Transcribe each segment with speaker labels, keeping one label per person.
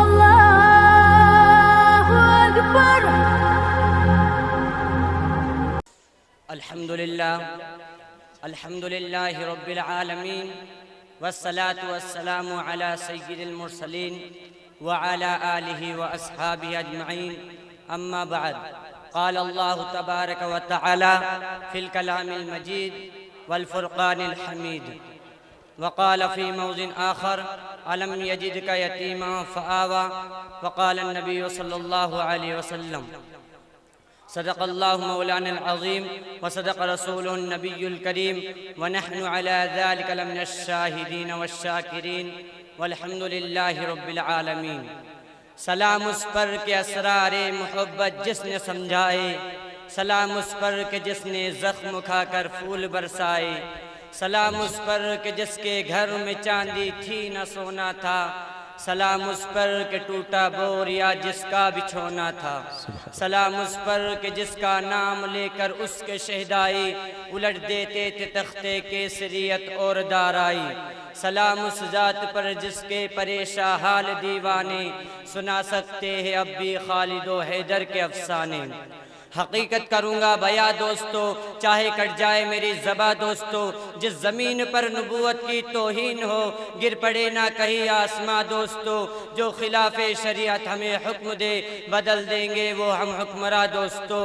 Speaker 1: الله أكبر.
Speaker 2: الحمد لله رب العالمين، والصلاة والسلام على سيد المرسلين وعلى آله وأصحابه أجمعين، أما بعد. قال الله تبارك وتعالى في الكلام المجيد والفرقان الحميد، وقال في موضع آخر: ألم يجدك يتيما فآوى. وقال النبي صلى الله عليه وسلم: صدق الله مولانا العظيم وصدق رسوله النبي الكريم، ونحن على ذلك لمن الشاهدين والشاکرین، والحمد للہ رب العالمین. سلام اس پر کہ اسرار محبت جس نے سمجھائے، سلام اس پر کہ جس نے زخم کھا کر پھول برسائے، سلام اس پر کہ جس کے گھر میں چاندی تھی نہ سونا تھا، سلام اس پر کہ ٹوٹا بوریا جس کا بچھونا تھا، سلام اس پر کہ جس کا نام لے کر اس کے شہدائی الٹ دیتے تھے تختے کیسریت اور دارائی، سلام اس ذات پر جس کے پریشاں حال دیوانے سنا سکتے ہیں اب بھی خالد و حیدر کے افسانے. حقیقت کروں گا بیاں دوستو، چاہے کٹ جائے میری زباں دوستو. جس زمین پر نبوت کی توہین ہو، گر پڑے نہ کہیں آسماں دوستو. جو خلاف شریعت ہمیں حکم دے، بدل دیں گے وہ ہم حکمراں دوستو.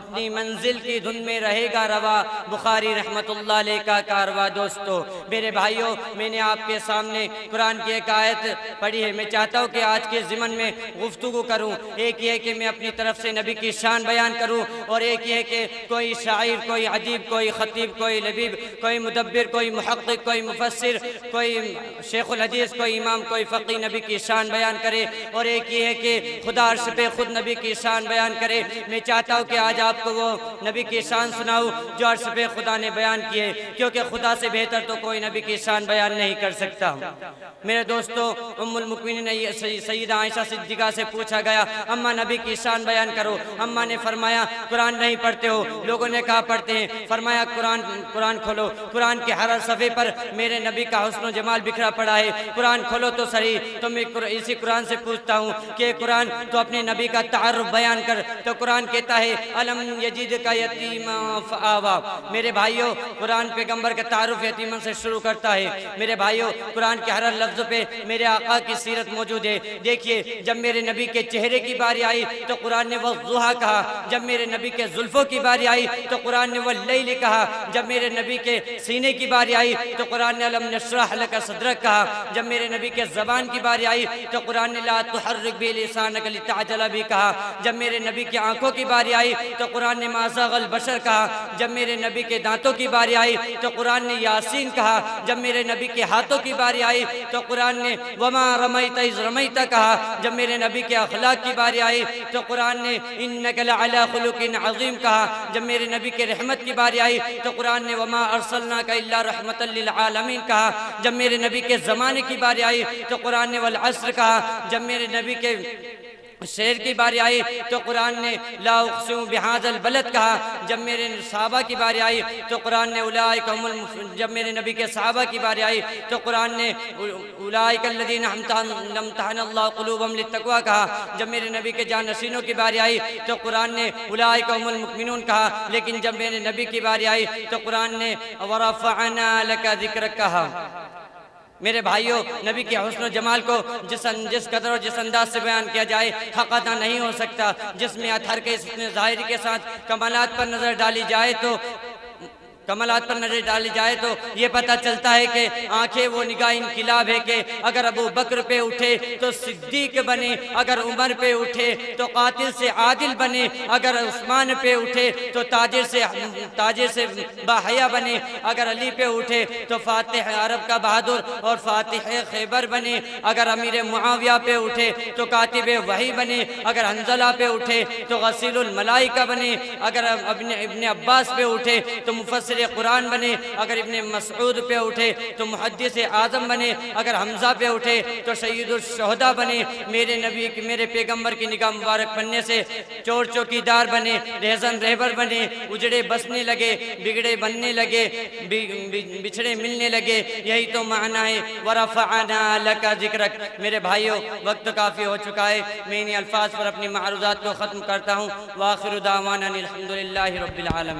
Speaker 2: اپنی منزل کی دھن میں رہے گا روا بخاری رحمت اللہ علیہ کا کارواں دوستو. میرے بھائیوں، میں نے آپ کے سامنے قرآن کی ایک آیت پڑھی ہے. میں چاہتا ہوں کہ آج کے ضمن میں گفتگو کروں. ایک یہ کہ میں اپنی طرف سے نبی کی شان بیان کروں، اور ایک یہ کہ کوئی شاعر، کوئی ادیب، کوئی خطیب، کوئی لبیب، کوئی مدبر، کوئی محقق، کوئی مفسر، کوئی شیخ الحدیث، کوئی امام، کوئی فقی نبی کی شان بیان کرے، اور ایک یہ ہے کہ خدا عرش پہ خود نبی کی شان بیان کرے. میں چاہتا ہوں کہ آج آپ کو وہ نبی کی شان سناؤں جو عرش پہ خدا نے بیان کیے، کیونکہ خدا سے بہتر تو کوئی نبی کی شان بیان نہیں کر سکتا. میرے دوستو، ام المؤمنین سیدہ عائشہ صدیقہ سے پوچھا گیا: اماں نبی کی شان بیان کرو. اماں نے فرمایا: قرآن نہیں پڑھتے ہو؟ لوگوں نے کہا پڑھتے ہیں. فرمایا: قرآن کھولو. قرآن کے ہر صفحے پر میرے نبی کا حسن و جمال بکھرا پڑا ہے. قرآن کھولو تو صحیح. تو میں اسی قرآن سے پوچھتا ہوں کہ قرآن تو اپنے نبی کا تعارف بیان کر. تو قرآن کہتا ہے: الم یجدک یتیما فآویٰ. میرے بھائیوں، قرآن پیغمبر کا تعارف یتیمن سے شروع کرتا ہے. میرے بھائیوں، قرآن کے ہر لفظ پہ میرے آقا کی سیرت موجود ہے. دیکھیے، جب میرے نبی کے چہرے کی باری آئی تو قرآن نے والضحیٰ کہا. جب میرے نبی کے زلفوں کی باری آئی تو قرآن نے واللیل کہا. جب میرے نبی کے سینے کی باری آئی تو قرآن نے الم نشرح لک صدرک کہا. جب میرے نبی کے زبان کی باری آئی تو قرآن نے لا تحرک بہ لسانک لتعجل بہ کہا. جب میرے نبی کی آنکھوں کی باری آئی تو قرآن نے ما زاغ البصر کہا. جب میرے نبی کے دانتوں کی باری آئی تو قرآن نے یاسین کہا. جب میرے نبی کے ہاتھوں کی باری آئی تو قرآن نے وما رمیت اذ رمیت کہا. جب میرے نبی کے اخلاق کی باری آئی تو قرآن نے انک لعلی خلق عظیم کہا. جب میرے نبی کے رحمت کی باری آئی تو قرآن نے وما ارسلناک الا رحمۃ للعالمین کہا. جب میرے نبی کے زمانے کی باری آئی تو قرآن نے والعصر کہا. جب میرے نبی کے شعر کی باری آئی تو قرآن نے لا اقسم بہذا البلد کہا. جب میرے صحابہ کی باری آئی تو قرآن نے جب میرے نبی کے صحابہ کی باری آئی تو قرآن نے اولئک الذین امتحن اللہ قلوبہم للتقویٰ کہا. جب میرے نبی کے جانشینوں کی باری آئی تو قرآن نے اولئک هم المؤمنون کہا. لیکن جب میرے نبی کی باری آئی تو قرآن نے ورفعنا لک ذکرک کہا. میرے بھائیوں، نبی کے حسن و جمال کو جس قدر اور جس انداز سے بیان کیا جائے حق ادا نہیں ہو سکتا. جس میں اطہر کے ظاہری کے ساتھ کمالات پر نظر ڈالی جائے تو یہ پتہ چلتا ہے کہ آنکھیں وہ نگاہ انقلاب ہے کہ اگر ابو بکر پہ اٹھے تو صدیق بنے، اگر عمر پہ اٹھے تو قاتل سے عادل بنے، اگر عثمان پہ اٹھے تو تاجر سے باحیا بنے، اگر علی پہ اٹھے تو فاتح عرب کا بہادر اور فاتح خیبر بنے، اگر امیر معاویہ پہ اٹھے تو کاتب وحی بنے، اگر حنظلہ پہ اٹھے تو غسیل الملائکہ بنے، اگر ابن عباس پہ اٹھے تو مفسر مفسر قرآن بنے، اگر ابن مسعود پہ اٹھے تو محدث اعظم بنے، اگر حمزہ پہ اٹھے تو سید الشہداء بنے، میرے نبی کی، میرے پیغمبر کی نگاہ مبارک بننے سے چور چوکیدار بنے، رہزن رہبر بنے، اجڑے بسنے لگے، بگڑے بننے لگے، بچھڑے ملنے لگے، یہی تو معنی ہے وَرَفَعَنَا لَكَ ذِكْرَكَ۔ میرے بھائیوں، وقت کافی ہو چکا ہے، میں انہی الفاظ پر اپنی معروضات کو ختم کرتا ہوں۔ وآخر دعوانا الحمدللہ رب العالمین۔